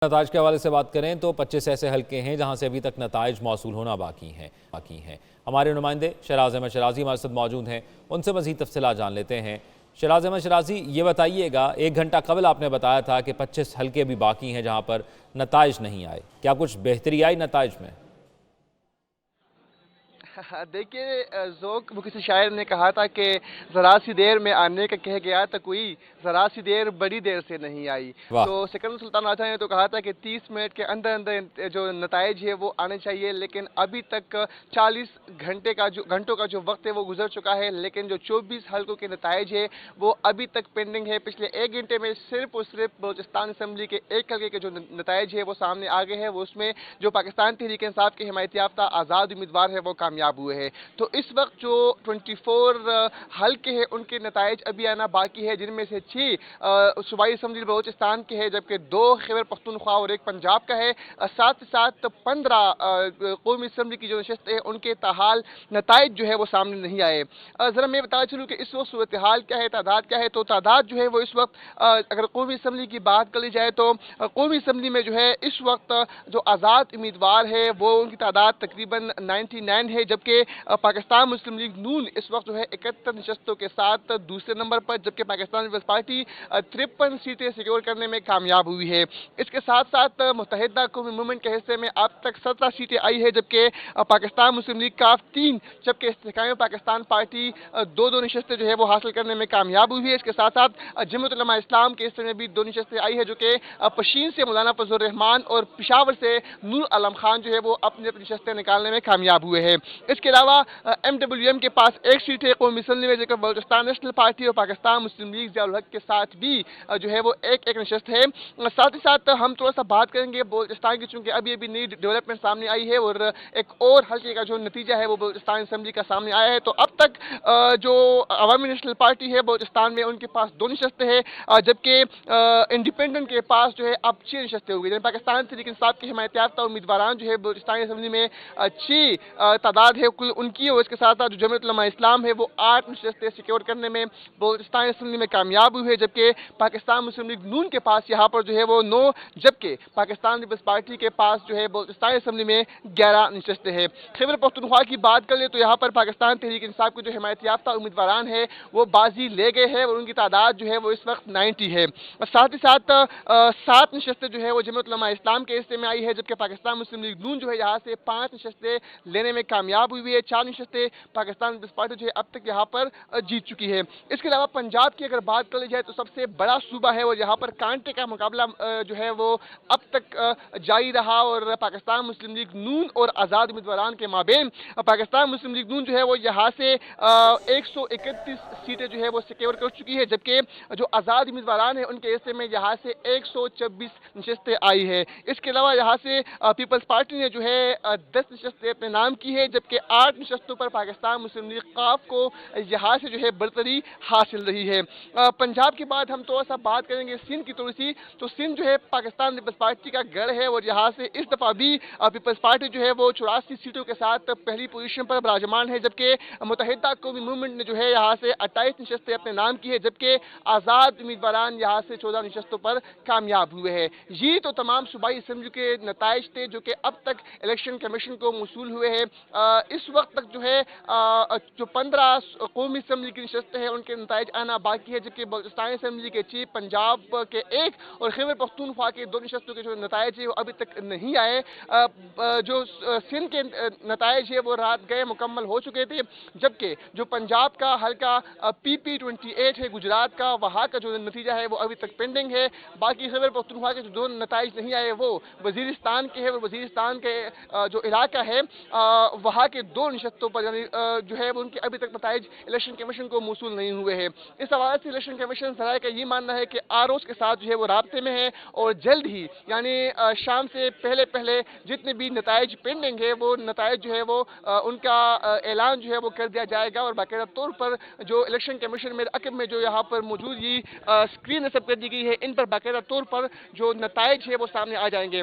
نتائج کے حوالے سے بات کریں تو 25 ایسے حلقے ہیں جہاں سے ابھی تک نتائج موصول ہونا باقی ہیں۔ ہمارے نمائندے شہراز احمد شرازی ہمارے ساتھ موجود ہیں، ان سے مزید تفصیلات جان لیتے ہیں۔ شہراز احمد شرازی، یہ بتائیے گا، 1 گھنٹہ قبل آپ نے بتایا تھا کہ 25 حلقے بھی باقی ہیں جہاں پر نتائج نہیں آئے، کیا کچھ بہتری آئی نتائج میں؟ دیکھیے ذوق وہ کسی شاعر نے کہا تھا کہ ذرا سی دیر میں آنے کا کہہ گیا تھا کوئی، ذرا سی دیر بڑی دیر سے نہیں آئی۔ واہ۔ تو سکندر سلطان راجہ نے تو کہا تھا کہ 30 منٹ کے اندر اندر جو نتائج ہے وہ آنے چاہیے، لیکن ابھی تک 40 گھنٹوں کا جو وقت ہے وہ گزر چکا ہے، لیکن جو 24 حلقوں کے نتائج ہے وہ ابھی تک پینڈنگ ہے۔ پچھلے 1 گھنٹے میں صرف اور صرف بلوچستان اسمبلی کے ایک حلقے کے جو نتائج ہے وہ سامنے آ گئے ہیں، وہ اس میں جو پاکستان تحریک انصاف کے حمایت یافتہ آزاد امیدوار ہے وہ کامیاب ہوئے ہیں۔ تو اس وقت جو 24 حلقے ہیں ان کے نتائج ابھی آنا باقی ہے، جن میں سے 6 صوبائی اسمبلی بلوچستان کے ہیں، جبکہ 2 خیبر پختونخوا اور 1 پنجاب کا ہے۔ ساتھ 15 قومی اسمبلی کی جو نشستیں ہیں ان کے تاحال نتائج جو ہے وہ سامنے نہیں آئے۔ ذرا میں بتا چلوں کہ اس وقت صورتحال کیا ہے، تعداد کیا ہے۔ تو تعداد جو ہے وہ اس وقت اگر قومی اسمبلی کی بات کر لی جائے تو قومی اسمبلی میں جو ہے اس وقت جو آزاد امیدوار ہے وہ ان کی تعداد تقریباً 99 ہے، جبکہ پاکستان مسلم لیگ نون اس وقت جو ہے 71 نشستوں کے ساتھ دوسرے نمبر پر، جبکہ پاکستان پیپلز پارٹی 53 سیٹیں سیکیور کرنے میں کامیاب ہوئی ہے۔ اس کے ساتھ ساتھ متحدہ قومی موومنٹ کے حصے میں اب تک 17 سیٹیں آئی ہے، جبکہ پاکستان مسلم لیگ کاف 3، جبکہ استحکام پاکستان پارٹی 2 نشستیں جو ہے وہ حاصل کرنے میں کامیاب ہوئی ہے۔ اس کے ساتھ ساتھ جمعیت علماء اسلام کے حصے میں بھی 2 نشستیں آئی ہے، جو کہ پشین سے مولانا فضل الرحمان اور پشاور سے نور عالم خان جو ہے وہ اپنی نشستیں نکالنے میں کامیاب ہوئے ہیں۔ اس کے علاوہ MWM کے پاس 1 سیٹ ہے قومی اسمبلی میں، جبکہ بلوچستان نیشنل پارٹی اور پاکستان مسلم لیگ ضیاء الحق کے ساتھ بھی جو ہے وہ ایک نشست ہے۔ ساتھ ہی ساتھ ہم تھوڑا سا بات کریں گے بلوچستان کی، چونکہ ابھی نئی ڈیولپمنٹ سامنے آئی ہے اور ایک اور حلقے کا جو نتیجہ ہے وہ بلوچستان اسمبلی کا سامنے آیا ہے۔ تو اب تک جو عوامی نیشنل پارٹی ہے بلوچستان میں ان کے پاس 2 نشستیں ہیں، جبکہ انڈیپینڈنٹ کے پاس جو ہے اب 6 نشستیں ہو گئی۔ پاکستان تحریک انصاف کے حمایت یافتہ امیدواران جو ہے بلوچستان اسمبلی میں 6 تعداد ہے کل ان کی، اور اس کے ساتھ ساتھ جو جمعیت علماء اسلام ہے وہ 8 نشستیں سیکیور کرنے میں بلوچستان اسمبلی میں کامیاب ہوئی ہے، جبکہ پاکستان مسلم لیگ نون کے پاس یہاں پر جو ہے وہ 9، جبکہ پاکستان پیپلز پارٹی کے پاس جو ہے بلوچستان اسمبلی میں 11 نشستیں ہیں۔ خیبر پختونخوا کی بات کر لیں تو یہاں پر پاکستان تحریک انصاف کے جو حمایت یافتہ امیدواران ہیں وہ بازی لے گئے ہیں اور ان کی تعداد جو ہے وہ اس وقت 90 ہے۔ ساتھ ہی ساتھ 7 نشستیں جو ہے وہ جمعیت علماء اسلام کے حصے میں آئی ہے، جبکہ پاکستان مسلم لیگ نون جو ہے یہاں سے 5 نشستیں لینے میں کامیاب ہوئی ہے۔ 4 نشستیں پاکستان پیپلز پارٹی جو ہے اب تک یہاں پر جیت چکی ہے۔ اس کے علاوہ پنجاب کی اگر بات کر لی جائے تو سب سے بڑا صوبہ ہے اور یہاں پر کانٹے کا مقابلہ جو ہے وہ اب تک جاری رہا، اور پاکستان مسلم لیگ نون اور آزاد امیدواران کے مابین پاکستان مسلم لیگ نون جو ہے وہ یہاں سے 131 سیٹیں جو ہے وہ سیکیور کر چکی ہے، جبکہ جو آزاد امیدواران ہیں ان کے حصے میں یہاں سے 126 نشستیں آئی ہے۔ اس کے علاوہ یہاں سے پیپلز پارٹی نے جو ہے 10 نشستیں اپنے نام کی ہے، جبکہ 8 نشستوں پر پاکستان مسلم لیگ قاف کو یہاں سے جو ہے برتری حاصل رہی ہے۔ پنجاب کے بعد ہم تھوڑا سا بات کریں گے سندھ کی تھوڑی سی، تو سندھ جو ہے پاکستان پیپلز پارٹی کا گڑھ ہے اور یہاں سے اس دفعہ بھی پیپلز پارٹی جو ہے وہ 84 سیٹوں کے ساتھ پہلی پوزیشن پر براجمان ہے، جبکہ متحدہ قومی موومنٹ نے جو ہے یہاں سے 28 نشستیں اپنے نام کی ہے، جبکہ آزاد امیدواران یہاں سے 14 نشستوں پر کامیاب ہوئے ہیں۔ یہ تو تمام صوبائی اسمبلی کے نتائج تھے جو کہ اب تک الیکشن کمیشن کو موصول ہوئے ہیں۔ اس وقت تک جو ہے جو 15 قومی اسمبلی کی نشستیں ہیں ان کے نتائج آنا باقی ہے، جبکہ بلوچستان اسمبلی کے 6، پنجاب کے 1 اور خیبر پختونخوا کے 2 نشستوں کے جو نتائج ہیں وہ ابھی تک نہیں آئے۔ جو سندھ کے نتائج ہیں وہ رات گئے مکمل ہو چکے تھے، جبکہ جو پنجاب کا حلقہ PP28 ہے گجرات کا، وہاں کا جو نتیجہ ہے وہ ابھی تک پینڈنگ ہے۔ باقی خیبر پختونخوا کے جو 2 نتائج نہیں آئے وہ وزیرستان کے ہیں، اور وزیرستان کے جو علاقہ ہے وہاں کے 2 نشستوں پر یعنی جو ہے ان کے ابھی تک نتائج الیکشن کمیشن کو موصول نہیں ہوئے ہیں۔ اس حوالے سے الیکشن کمیشن ذرائع کا یہ ماننا ہے کہ ROs کے ساتھ جو ہے وہ رابطے میں ہے اور جلد ہی یعنی شام سے پہلے جتنے بھی نتائج پینڈنگ ہے وہ نتائج جو ہے وہ ان کا اعلان جو ہے وہ کر دیا جائے گا، اور باقاعدہ طور پر جو الیکشن کمیشن میں عقب میں جو یہاں پر موجود یہ اسکرین نصب کر دی گئی ہے ان پر باقاعدہ طور پر جو نتائج ہے وہ سامنے آ جائیں گے۔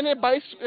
NA-22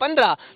15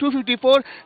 254,